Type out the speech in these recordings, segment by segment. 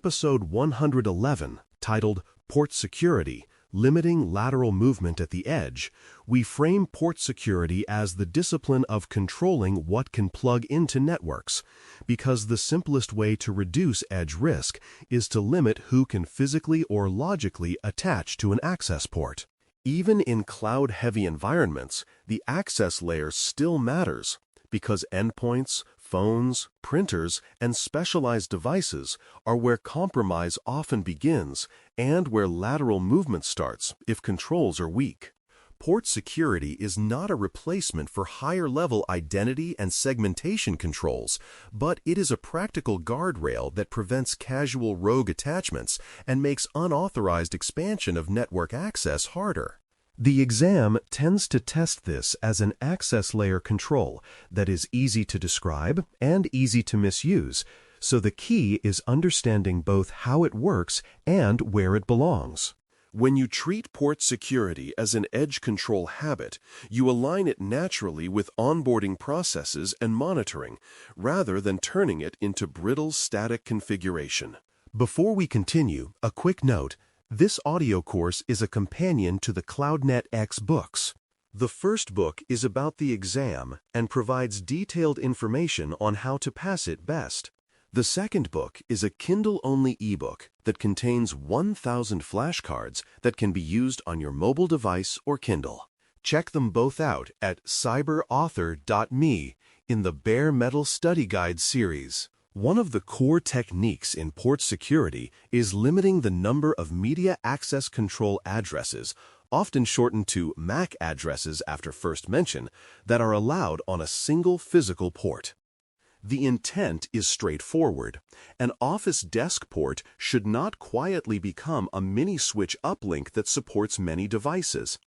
episode 111, titled Port Security, Limiting Lateral Movement at the Edge, we frame port security as the discipline of controlling what can plug into networks, because the simplest way to reduce edge risk is to limit who can physically or logically attach to an access port. Even in cloud-heavy environments, the access layer still matters, because endpoints, phones, printers, and specialized devices are where compromise often begins and where lateral movement starts if controls are weak. Port security is not a replacement for higher-level identity and segmentation controls, but it is a practical guardrail that prevents casual rogue attachments and makes unauthorized expansion of network access harder. The exam tends to test this as an access layer control that is easy to describe and easy to misuse, so the key is understanding both how it works and where it belongs. When you treat port security as an edge control habit, you align it naturally with onboarding processes and monitoring, rather than turning it into brittle static configuration. Before we continue, a quick note. This audio course is a companion to the CloudNetX books. The first book is about the exam and provides detailed information on how to pass it best. The second book is a Kindle-only ebook that contains 1,000 flashcards that can be used on your mobile device or Kindle. Check them both out at cyberauthor.me in the Bare Metal Study Guide series. One of the core techniques in port security is limiting the number of media access control addresses, often shortened to MAC addresses after first mention, that are allowed on a single physical port. The intent is straightforward. An office desk port should not quietly become a mini-switch uplink that supports many devices,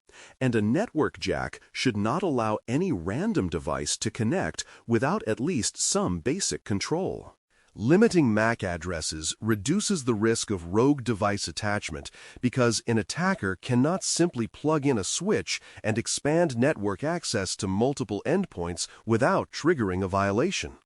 and a network jack should not allow any random device to connect without at least some basic control. Limiting MAC addresses reduces the risk of rogue device attachment because an attacker cannot simply plug in a switch and expand network access to multiple endpoints without triggering a violation.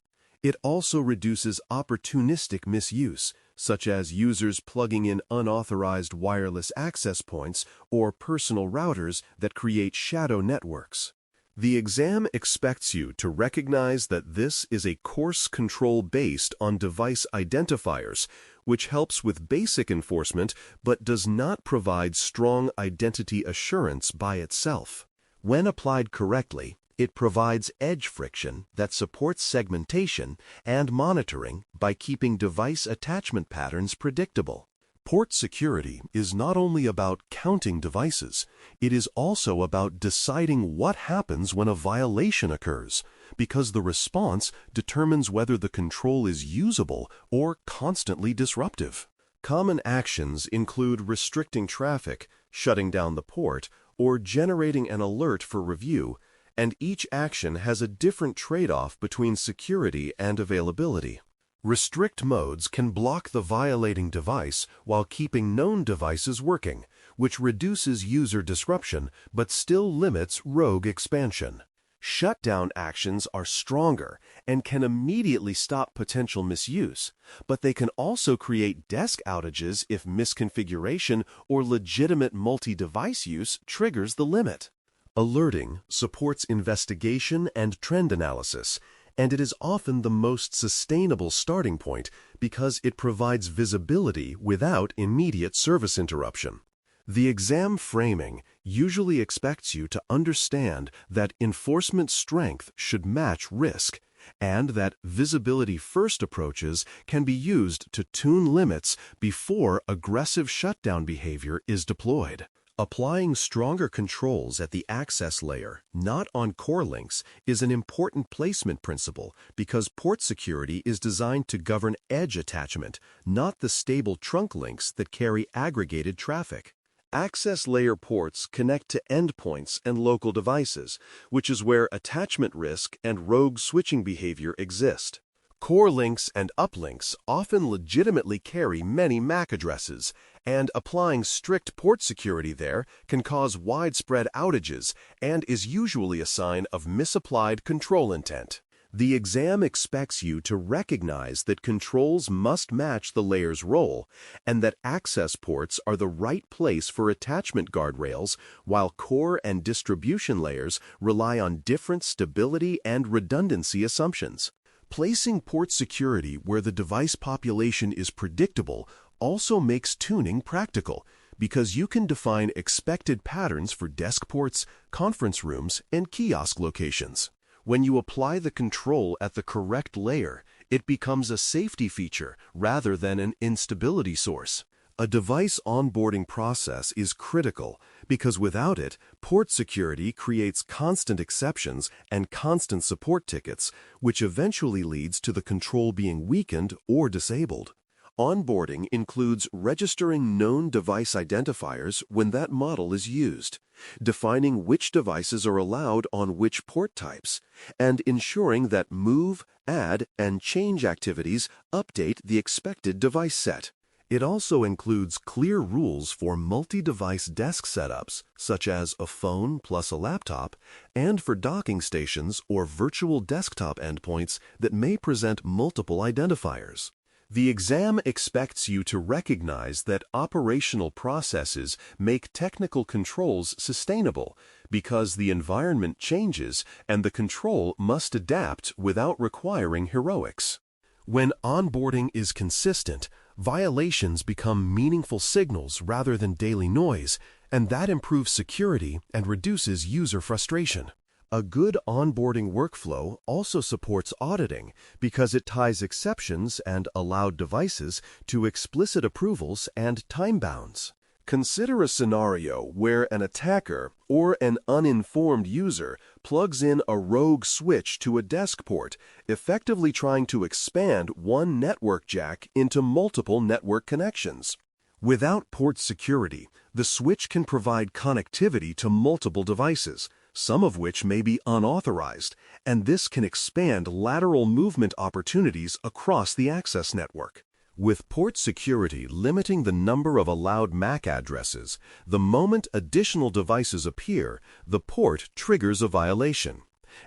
It also reduces opportunistic misuse, such as users plugging in unauthorized wireless access points or personal routers that create shadow networks. The exam expects you to recognize that this is a course control based on device identifiers, which helps with basic enforcement but does not provide strong identity assurance by itself. When applied correctly, it provides edge friction that supports segmentation and monitoring by keeping device attachment patterns predictable. Port security is not only about counting devices, it is also about deciding what happens when a violation occurs, because the response determines whether the control is usable or constantly disruptive. Common actions include restricting traffic, shutting down the port, or generating an alert for review, and each action has a different trade-off between security and availability. Restrict modes can block the violating device while keeping known devices working, which reduces user disruption but still limits rogue expansion. Shutdown actions are stronger and can immediately stop potential misuse, but they can also create desk outages if misconfiguration or legitimate multi-device use triggers the limit. Alerting supports investigation and trend analysis, and it is often the most sustainable starting point because it provides visibility without immediate service interruption. The exam framing usually expects you to understand that enforcement strength should match risk, and that visibility-first approaches can be used to tune limits before aggressive shutdown behavior is deployed. Applying stronger controls at the access layer, not on core links, is an important placement principle because port security is designed to govern edge attachment, not the stable trunk links that carry aggregated traffic. Access layer ports connect to endpoints and local devices, which is where attachment risk and rogue switching behavior exist. Core links and uplinks often legitimately carry many MAC addresses, and applying strict port security there can cause widespread outages and is usually a sign of misapplied control intent. The exam expects you to recognize that controls must match the layer's role and that access ports are the right place for attachment guardrails, while core and distribution layers rely on different stability and redundancy assumptions. Placing port security where the device population is predictable also makes tuning practical, because you can define expected patterns for desk ports, conference rooms, and kiosk locations. When you apply the control at the correct layer, it becomes a safety feature rather than an instability source. A device onboarding process is critical because without it, port security creates constant exceptions and constant support tickets, which eventually leads to the control being weakened or disabled. Onboarding includes registering known device identifiers when that model is used, defining which devices are allowed on which port types, and ensuring that move, add, and change activities update the expected device set. It also includes clear rules for multi-device desk setups, such as a phone plus a laptop, and for docking stations or virtual desktop endpoints that may present multiple identifiers. The exam expects you to recognize that operational processes make technical controls sustainable because the environment changes and the control must adapt without requiring heroics. When onboarding is consistent, violations become meaningful signals rather than daily noise, and that improves security and reduces user frustration. A good onboarding workflow also supports auditing because it ties exceptions and allowed devices to explicit approvals and time bounds. Consider a scenario where an attacker or an uninformed user plugs in a rogue switch to a desk port, effectively trying to expand one network jack into multiple network connections. Without port security, the switch can provide connectivity to multiple devices, some of which may be unauthorized, and this can expand lateral movement opportunities across the access network. With port security limiting the number of allowed MAC addresses, the moment additional devices appear, the port triggers a violation,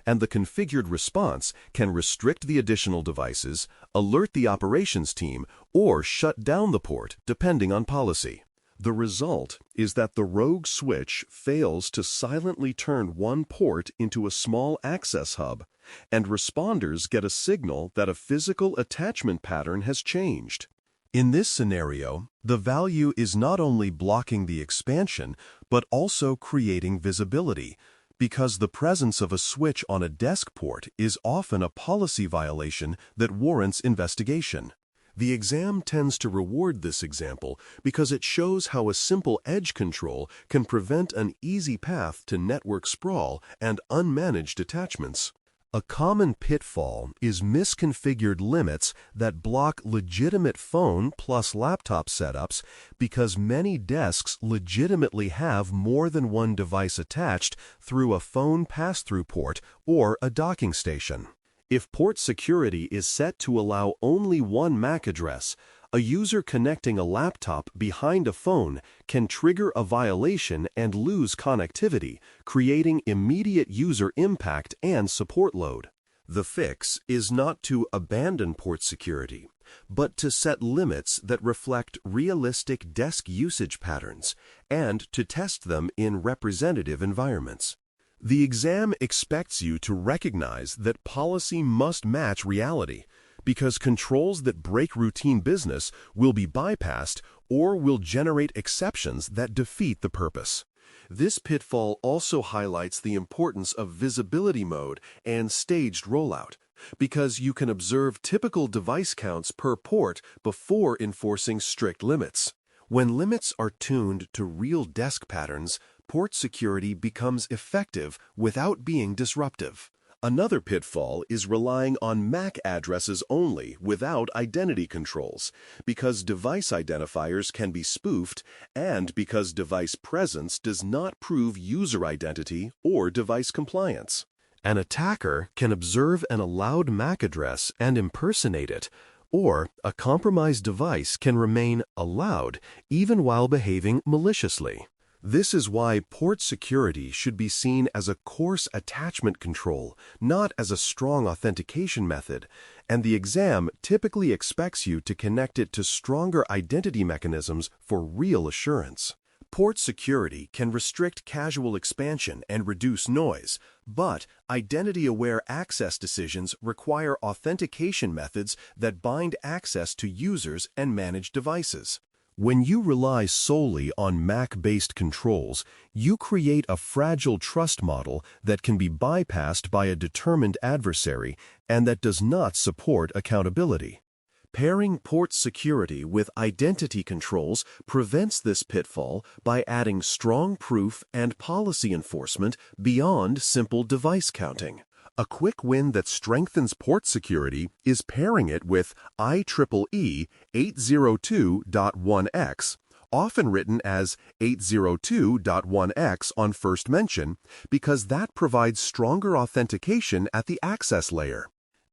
and the configured response can restrict the additional devices, alert the operations team, or shut down the port depending on policy. The result is that the rogue switch fails to silently turn one port into a small access hub, and responders get a signal that a physical attachment pattern has changed. In this scenario, the value is not only blocking the expansion, but also creating visibility, because the presence of a switch on a desk port is often a policy violation that warrants investigation. The exam tends to reward this example because it shows how a simple edge control can prevent an easy path to network sprawl and unmanaged attachments. A common pitfall is misconfigured limits that block legitimate phone plus laptop setups because many desks legitimately have more than one device attached through a phone pass-through port or a docking station. If port security is set to allow only one MAC address, a user connecting a laptop behind a phone can trigger a violation and lose connectivity, creating immediate user impact and support load. The fix is not to abandon port security, but to set limits that reflect realistic desk usage patterns and to test them in representative environments. The exam expects you to recognize that policy must match reality, because controls that break routine business will be bypassed or will generate exceptions that defeat the purpose. This pitfall also highlights the importance of visibility mode and staged rollout, because you can observe typical device counts per port before enforcing strict limits. When limits are tuned to real desk patterns, port security becomes effective without being disruptive. Another pitfall is relying on MAC addresses only without identity controls, because device identifiers can be spoofed and because device presence does not prove user identity or device compliance. An attacker can observe an allowed MAC address and impersonate it, or a compromised device can remain allowed even while behaving maliciously. This is why port security should be seen as a coarse attachment control, not as a strong authentication method, and the exam typically expects you to connect it to stronger identity mechanisms for real assurance. Port security can restrict casual expansion and reduce noise, but identity-aware access decisions require authentication methods that bind access to users and managed devices. When you rely solely on MAC-based controls, you create a fragile trust model that can be bypassed by a determined adversary and that does not support accountability. Pairing port security with identity controls prevents this pitfall by adding strong proof and policy enforcement beyond simple device counting. A quick win that strengthens port security is pairing it with IEEE 802.1x, often written as 802.1x on first mention, because that provides stronger authentication at the access layer.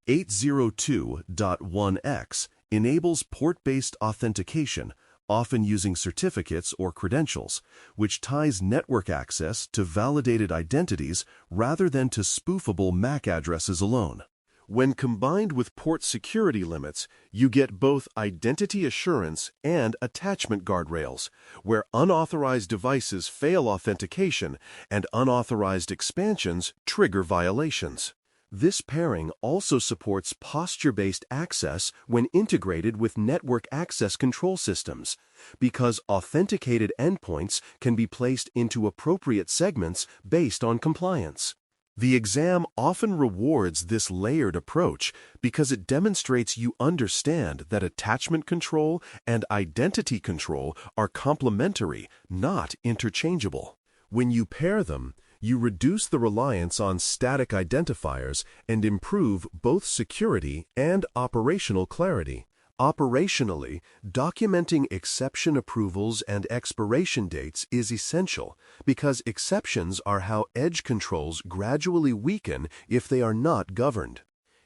802.1x enables port-based authentication, often using certificates or credentials, which ties network access to validated identities rather than to spoofable MAC addresses alone. When combined with port security limits, you get both identity assurance and attachment guardrails, where unauthorized devices fail authentication and unauthorized expansions trigger violations. This pairing also supports posture-based access when integrated with network access control systems, because authenticated endpoints can be placed into appropriate segments based on compliance. The exam often rewards this layered approach because it demonstrates you understand that attachment control and identity control are complementary, not interchangeable. When you pair them, you reduce the reliance on static identifiers and improve both security and operational clarity. Operationally, documenting exception approvals and expiration dates is essential because exceptions are how edge controls gradually weaken if they are not governed.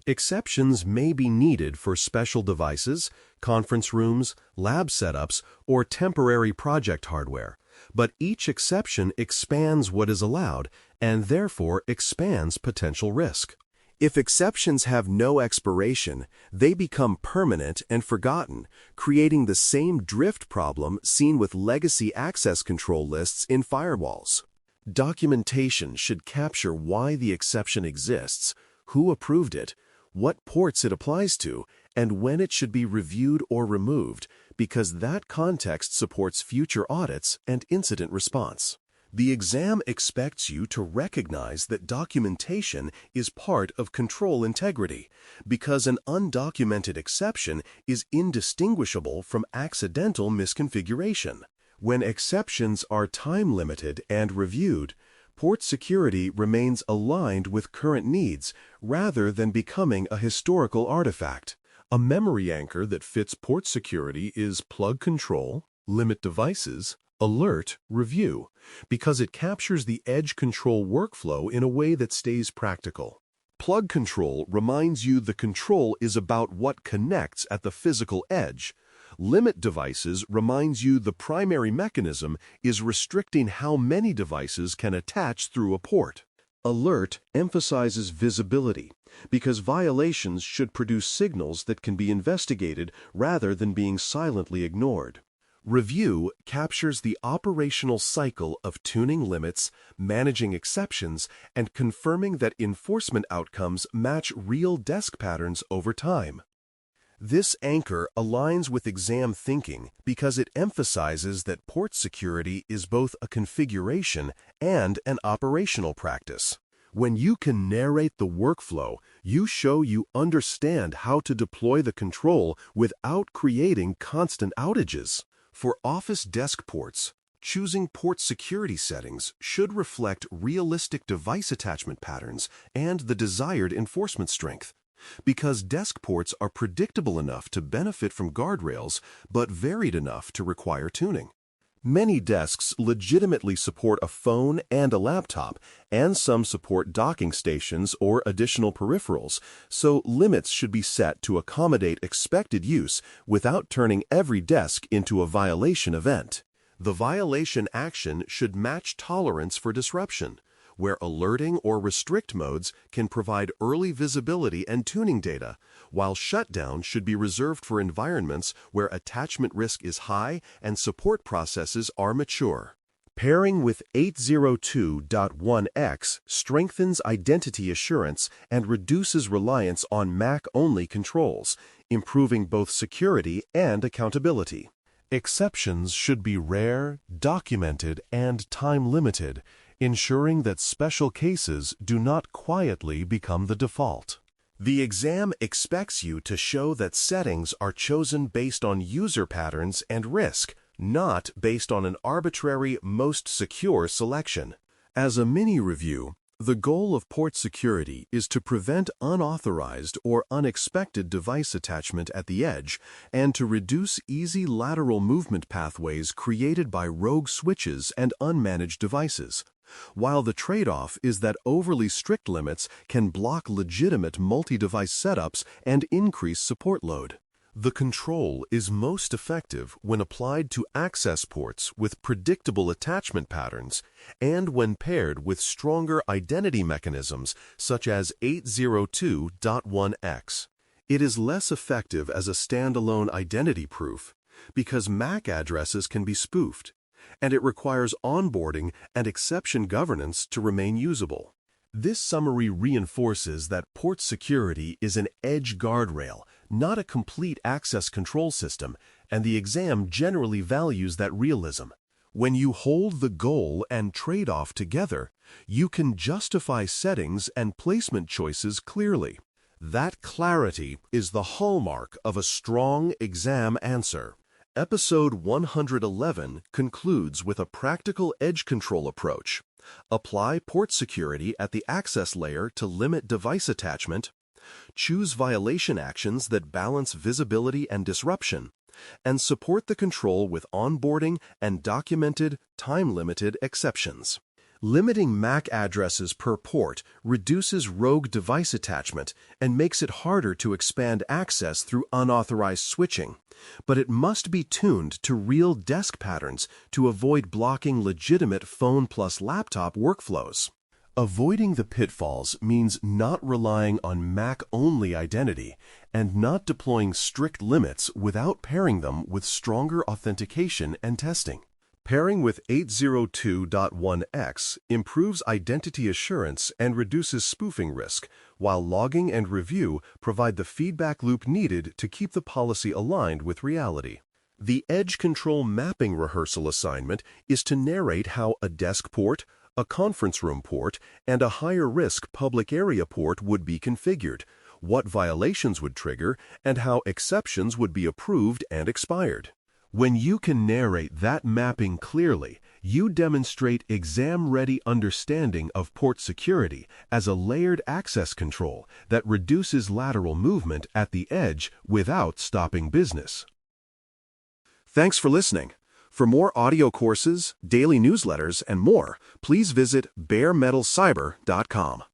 Exceptions may be needed for special devices, conference rooms, lab setups, or temporary project hardware. But each exception expands what is allowed and therefore expands potential risk. If exceptions have no expiration, they become permanent and forgotten, creating the same drift problem seen with legacy access control lists in firewalls. Documentation should capture why the exception exists, who approved it, what ports it applies to, and when it should be reviewed or removed, because that context supports future audits and incident response. The exam expects you to recognize that documentation is part of control integrity, because an undocumented exception is indistinguishable from accidental misconfiguration. When exceptions are time-limited and reviewed, port security remains aligned with current needs rather than becoming a historical artifact. A memory anchor that fits port security is plug control, limit devices, alert, review, because it captures the edge control workflow in a way that stays practical. Plug control reminds you the control is about what connects at the physical edge. Limit devices reminds you the primary mechanism is restricting how many devices can attach through a port. Alert emphasizes visibility, because violations should produce signals that can be investigated rather than being silently ignored. Review captures the operational cycle of tuning limits, managing exceptions, and confirming that enforcement outcomes match real desk patterns over time. This anchor aligns with exam thinking because it emphasizes that port security is both a configuration and an operational practice. When you can narrate the workflow, you show you understand how to deploy the control without creating constant outages. For office desk ports, choosing port security settings should reflect realistic device attachment patterns and the desired enforcement strength, because desk ports are predictable enough to benefit from guardrails but varied enough to require tuning. Many desks legitimately support a phone and a laptop, and some support docking stations or additional peripherals, so limits should be set to accommodate expected use without turning every desk into a violation event. The violation action should match tolerance for disruption, where alerting or restrict modes can provide early visibility and tuning data, while shutdown should be reserved for environments where attachment risk is high and support processes are mature. Pairing with 802.1x strengthens identity assurance and reduces reliance on Mac-only controls, improving both security and accountability. Exceptions should be rare, documented, and time-limited, ensuring that special cases do not quietly become the default. The exam expects you to show that settings are chosen based on user patterns and risk, not based on an arbitrary most secure selection. As a mini-review, the goal of port security is to prevent unauthorized or unexpected device attachment at the edge and to reduce easy lateral movement pathways created by rogue switches and unmanaged devices, while the trade-off is that overly strict limits can block legitimate multi-device setups and increase support load. The control is most effective when applied to access ports with predictable attachment patterns and when paired with stronger identity mechanisms such as 802.1x. It is less effective as a standalone identity proof because MAC addresses can be spoofed, and it requires onboarding and exception governance to remain usable. This summary reinforces that port security is an edge guardrail, not a complete access control system, and the exam generally values that realism. When you hold the goal and trade-off together, you can justify settings and placement choices clearly. That clarity is the hallmark of a strong exam answer. Episode 111 concludes with a practical edge control approach. Apply port security at the access layer to limit device attachment. Choose violation actions that balance visibility and disruption, and support the control with onboarding and documented, time-limited exceptions. Limiting MAC addresses per port reduces rogue device attachment and makes it harder to expand access through unauthorized switching, but it must be tuned to real desk patterns to avoid blocking legitimate phone plus laptop workflows. Avoiding the pitfalls means not relying on Mac-only identity and not deploying strict limits without pairing them with stronger authentication and testing. Pairing with 802.1x improves identity assurance and reduces spoofing risk, while logging and review provide the feedback loop needed to keep the policy aligned with reality. The edge control mapping rehearsal assignment is to narrate how a desk port, a conference room port, and a higher-risk public area port would be configured, what violations would trigger, and how exceptions would be approved and expired. When you can narrate that mapping clearly, you demonstrate exam-ready understanding of port security as a layered access control that reduces lateral movement at the edge without stopping business. Thanks for listening. For more audio courses, daily newsletters, and more, please visit baremetalcyber.com.